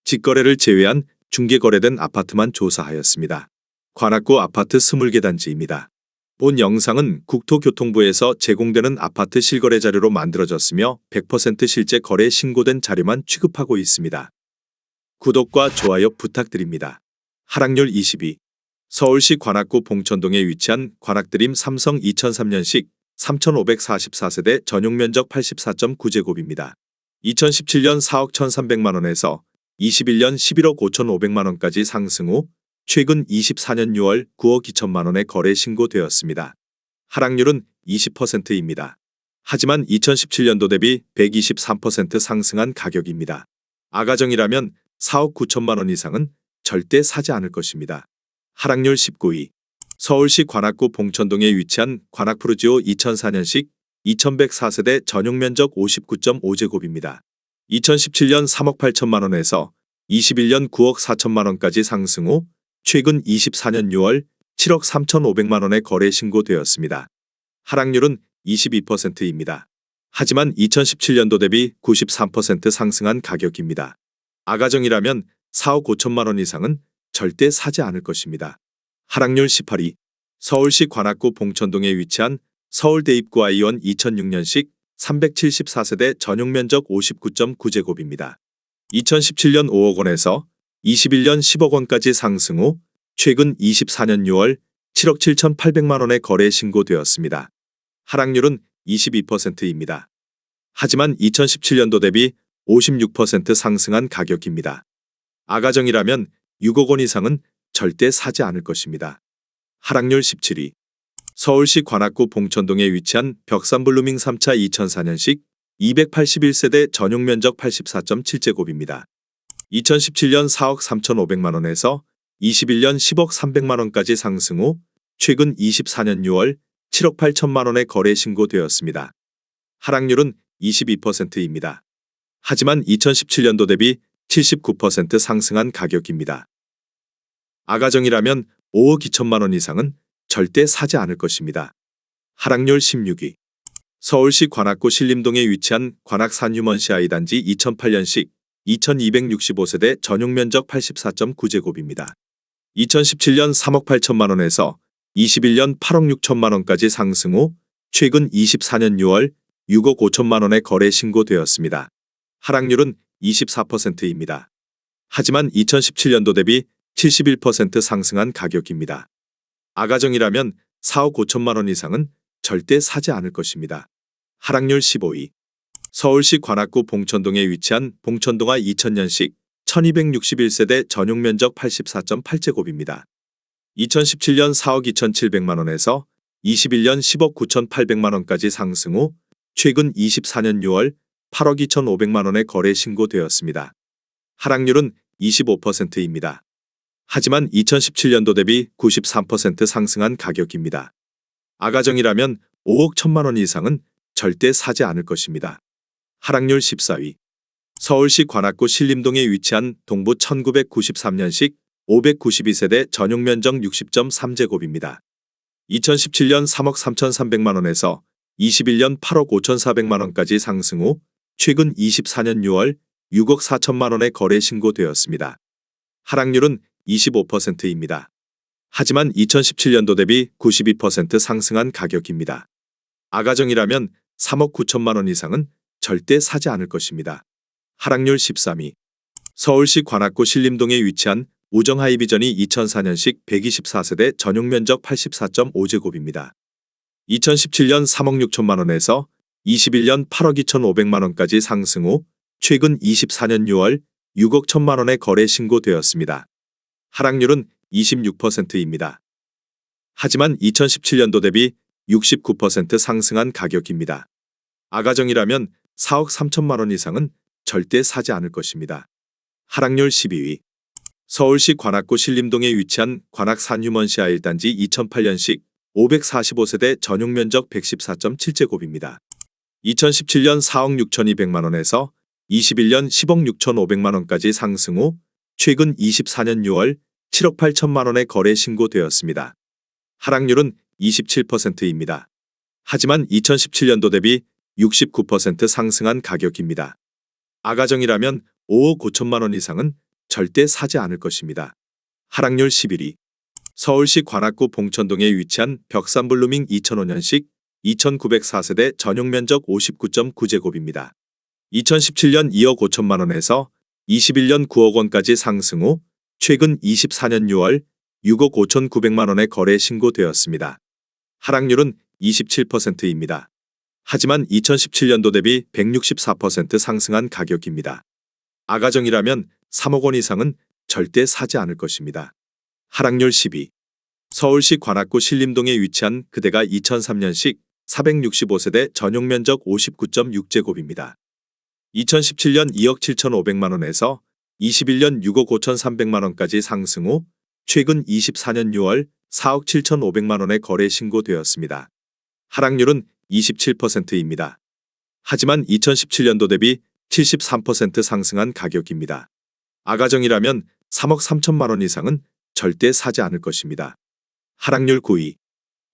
직거래를 제외한 중개거래된 아파트만 조사하였습니다. 관악구 아파트 20개 단지입니다. 본 영상은 국토교통부에서 제공되는 아파트 실거래 자료로 만들어졌으며 100% 실제 거래 신고된 자료만 취급하고 있습니다. 구독과 좋아요 부탁드립니다. 하락률 22. 서울시 관악구 봉천동에 위치한 관악드림 삼성 2003년식 3,544세대 전용면적 84.9제곱입니다. 2017년 4억 1,300만원에서 21년 11억 5,500만원까지 상승 후 최근 24년 6월 9억 2천만원에 거래 신고되었습니다. 하락률은 20%입니다. 하지만 2017년도 대비 123% 상승한 가격입니다. 아가정이라면 4억 9천만원 이상은 절대 사지 않을 것입니다. 하락률 19위. 서울시 관악구 봉천동에 위치한 관악푸르지오 2004년식 2104세대 전용면적 59.5제곱입니다. 2017년 3억 8천만원에서 21년 9억 4천만원까지 상승 후 최근 24년 6월 7억 3,500만원에 거래 신고되었습니다. 하락률은 22%입니다. 하지만 2017년도 대비 93% 상승한 가격입니다. 아가정이라면 4억 5천만원 이상은 절대 사지 않을 것입니다. 하락률 18위. 서울시 관악구 봉천동에 위치한 서울대입구 아이원 2006년식 374세대 전용면적 59.9제곱입니다. 2017년 5억 원에서 21년 10억 원까지 상승 후 최근 24년 6월 7억 7,800만원에 거래 신고되었습니다. 하락률은 22%입니다. 하지만 2017년도 대비 56% 상승한 가격입니다. 아가정이라면 6억 원 이상은 절대 사지 않을 것입니다. 하락률 17위. 서울시 관악구 봉천동에 위치한 벽산블루밍 3차 2004년식 281세대 전용면적 84.7제곱입니다. 2017년 4억 3,500만원에서 21년 10억 300만원까지 상승 후 최근 24년 6월 7억 8천만원에 거래 신고되었습니다. 하락률은 22%입니다. 하지만 2017년도 대비 79% 상승한 가격입니다. 아가정이라면 5억 2천만원 이상은 절대 사지 않을 것입니다. 하락률 16위. 서울시 관악구 신림동에 위치한 관악산유먼시 아이단지 2008년식 2265세대 전용면적 84.9제곱입니다. 2017년 3억 8천만원에서 21년 8억 6천만원까지 상승 후 최근 24년 6월 6억 5천만원에 거래 신고되었습니다. 하락률은 24%입니다. 하지만 2017년도 대비 71% 상승한 가격입니다. 아가정이라면 4억 5천만원 이상은 절대 사지 않을 것입니다. 하락률 15위. 서울시 관악구 봉천동에 위치한 봉천동아 2000년식 1261세대 전용면적 84.8제곱입니다. 2017년 4억 2,700만원에서 21년 10억 9,800만원까지 상승 후 최근 24년 6월 8억 2,500만원에 거래 신고되었습니다. 하락률은 25%입니다. 하지만 2017년도 대비 93% 상승한 가격입니다. 아가정이라면 5억 1천만원 이상은 절대 사지 않을 것입니다. 하락률 14위. 서울시 관악구 신림동에 위치한 동부 1993년식 592세대 전용면적 60.3제곱입니다. 2017년 3억 3,300만원에서 21년 8억 5,400만원까지 상승 후 최근 24년 6월 6억 4천만원에 거래 신고되었습니다. 하락률은 25%입니다. 하지만 2017년도 대비 92% 상승한 가격입니다. 아가정이라면 3억 9천만원 이상은 절대 사지 않을 것입니다. 하락률 13위. 서울시 관악구 신림동에 위치한 우정하이비전이 2004년식 124세대 전용면적 84.5제곱입니다. 2017년 3억 6천만원에서 21년 8억 2,500만원까지 상승 후 최근 24년 6월 6억 1천만원에 거래 신고되었습니다. 하락률은 26%입니다. 하지만 2017년도 대비 69% 상승한 가격입니다. 아가정이라면 4억 3천만원 이상은 절대 사지 않을 것입니다. 하락률 12위. 서울시 관악구 신림동에 위치한 관악산유먼시 아일단지 2008년식 545세대 전용면적 114.7제곱입니다. 2017년 4억 6,200만원에서 21년 10억 6,500만원까지 상승 후 최근 24년 6월 7억 8천만원에 거래 신고되었습니다. 하락률은 27%입니다. 하지만 2017년도 대비 69% 상승한 가격입니다. 아가정이라면 5억 5천만원 이상은 절대 사지 않을 것입니다. 하락률 11위. 서울시 관악구 봉천동에 위치한 벽산블루밍 2005년식 2904세대 전용면적 59.9제곱입니다. 2017년 2억 5천만 원에서 21년 9억 원까지 상승 후 최근 24년 6월 6억 5천9백만 원에 거래 신고되었습니다. 하락률은 27%입니다. 하지만 2017년도 대비 164% 상승한 가격입니다. 아가정이라면 3억 원 이상은 절대 사지 않을 것입니다. 하락률 12. 서울시 관악구 신림동에 위치한 그대가 2003년식 465세대 전용면적 59.6제곱입니다. 2017년 2억 7천5백만 원에서 21년 6억 5천3백만 원까지 상승 후 최근 24년 6월 4억 7천5백만 원에 거래 신고되었습니다. 하락률은 27%입니다. 하지만 2017년도 대비 73% 상승한 가격입니다. 아가정이라면 3억 3천만 원 이상은 절대 사지 않을 것입니다. 하락률 9위.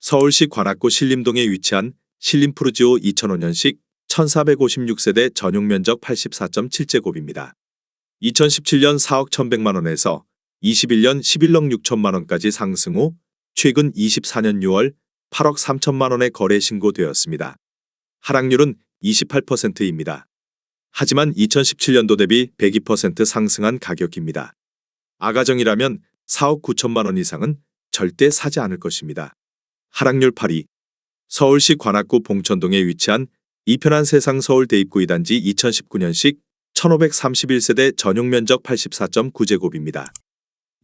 서울시 관악구 신림동에 위치한 신림푸르지오 2005년식 1456세대 전용면적 84.7제곱입니다. 2017년 4억 1,100만 원에서 21년 11억 6천만 원까지 상승 후 최근 24년 6월 8억 3천만 원에 거래 신고되었습니다. 하락률은 28%입니다. 하지만 2017년도 대비 102% 상승한 가격입니다. 아가정이라면 4억 9천만 원 이상은 절대 사지 않을 것입니다. 하락률 8위. 서울시 관악구 봉천동에 위치한 이편한 세상 서울 대입구 2단지 2019년식 1531세대 전용면적 84.9제곱입니다.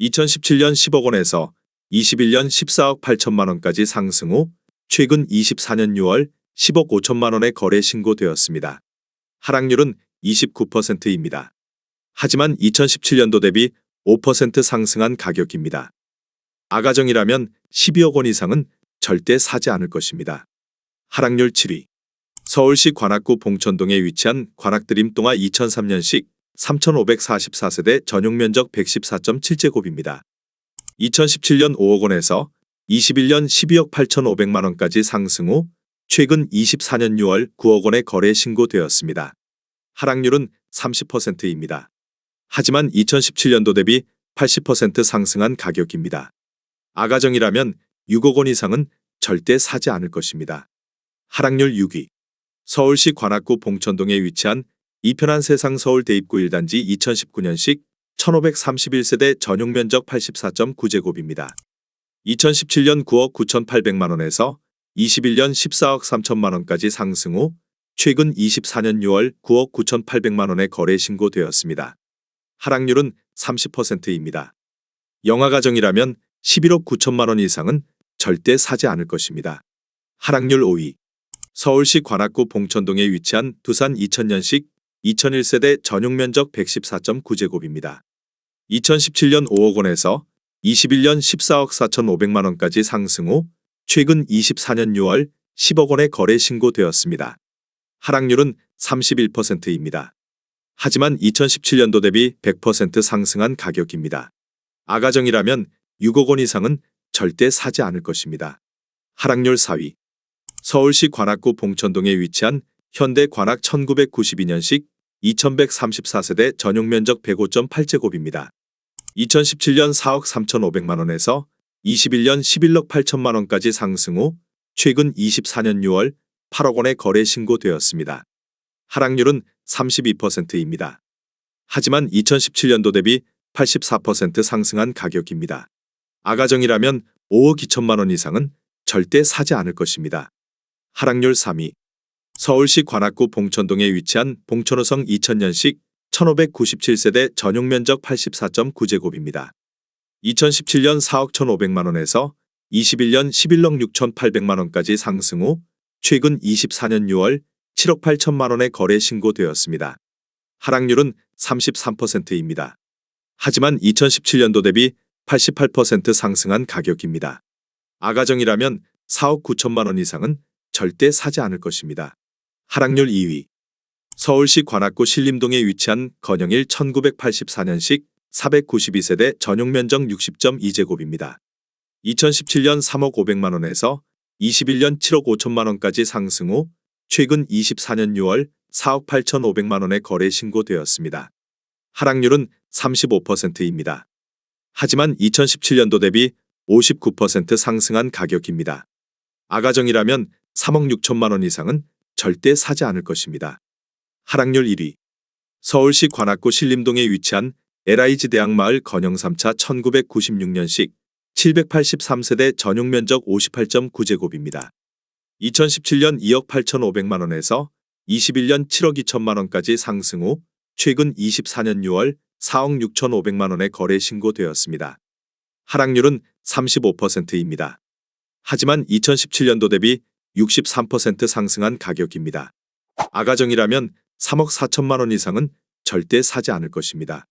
2017년 10억 원에서 21년 14억 8천만 원까지 상승 후 최근 24년 6월 10억 5천만 원에 거래 신고되었습니다. 하락률은 29%입니다. 하지만 2017년도 대비 5% 상승한 가격입니다. 아가정이라면 12억 원 이상은 절대 사지 않을 것입니다. 하락률 7위. 서울시 관악구 봉천동에 위치한 관악드림동아 2003년식 3544세대 전용면적 114.7제곱입니다. 2017년 5억 원에서 21년 12억 8천5백만 원까지 상승 후 최근 24년 6월 9억 원에 거래 신고되었습니다. 하락률은 30%입니다. 하지만 2017년도 대비 80% 상승한 가격입니다. 아가정이라면 6억 원 이상은 절대 사지 않을 것입니다. 하락률 6위. 서울시 관악구 봉천동에 위치한 이편한 세상 서울 대입구 1단지 2019년식 1531세대 전용면적 84.9제곱입니다. 2017년 9억 9천8백만 원에서 21년 14억 3천만 원까지 상승 후 최근 24년 6월 9억 9천8백만 원에 거래 신고되었습니다. 하락률은 30%입니다. 영아가정이라면 11억 9천만 원 이상은 절대 사지 않을 것입니다. 하락률 5위. 서울시 관악구 봉천동에 위치한 두산 2000년식 2001세대 전용면적 114.9제곱입니다. 2017년 5억 원에서 21년 14억 4천5백만 원까지 상승 후 최근 24년 6월 10억 원에 거래 신고되었습니다. 하락률은 31%입니다. 하지만 2017년도 대비 100% 상승한 가격입니다. 아가정이라면 6억 원 이상은 절대 사지 않을 것입니다. 하락률 4위. 서울시 관악구 봉천동에 위치한 현대 관악 1992년식 2134세대 전용면적 105.8제곱입니다. 2017년 4억 3천5백만 원에서 21년 11억 8천만 원까지 상승 후 최근 24년 6월 8억 원에 거래 신고되었습니다. 하락률은 32%입니다. 하지만 2017년도 대비 84% 상승한 가격입니다. 아가정이라면 5억 2천만 원 이상은 절대 사지 않을 것입니다. 하락률 3위. 서울시 관악구 봉천동에 위치한 봉천호성 2000년식 1597세대 전용면적 84.9제곱입니다. 2017년 4억 1,500만 원에서 21년 11억 6천8백만 원까지 상승 후 최근 24년 6월 7억 8천만 원에 거래 신고되었습니다. 하락률은 33%입니다. 하지만 2017년도 대비 88% 상승한 가격입니다. 아가정이라면 4억 9천만 원 이상은 절대 사지 않을 것입니다. 하락률 2위. 서울시 관악구 신림동에 위치한 건영일 1984년식 492세대 전용면적 60.2제곱입니다. 2017년 3억 5백만 원에서 21년 7억 5천만 원까지 상승 후 최근 24년 6월 4억 8천5백만 원에 거래 신고되었습니다. 하락률은 35%입니다. 하지만 2017년도 대비 59% 상승한 가격입니다. 아가정이라면 3억 6천만 원 이상은 절대 사지 않을 것입니다. 하락률 1위. 서울시 관악구 신림동에 위치한 LIG 대학마을 건영 3차 1996년식 783세대 전용 면적 58.9제곱입니다. 2017년 2억 8,500만 원에서 21년 7억 2천만 원까지 상승 후 최근 24년 6월 4억 6,500만 원에 거래 신고되었습니다. 하락률은 35%입니다. 하지만 2017년도 대비 63% 상승한 가격입니다. 아가정이라면 3억 4천만 원 이상은 절대 사지 않을 것입니다.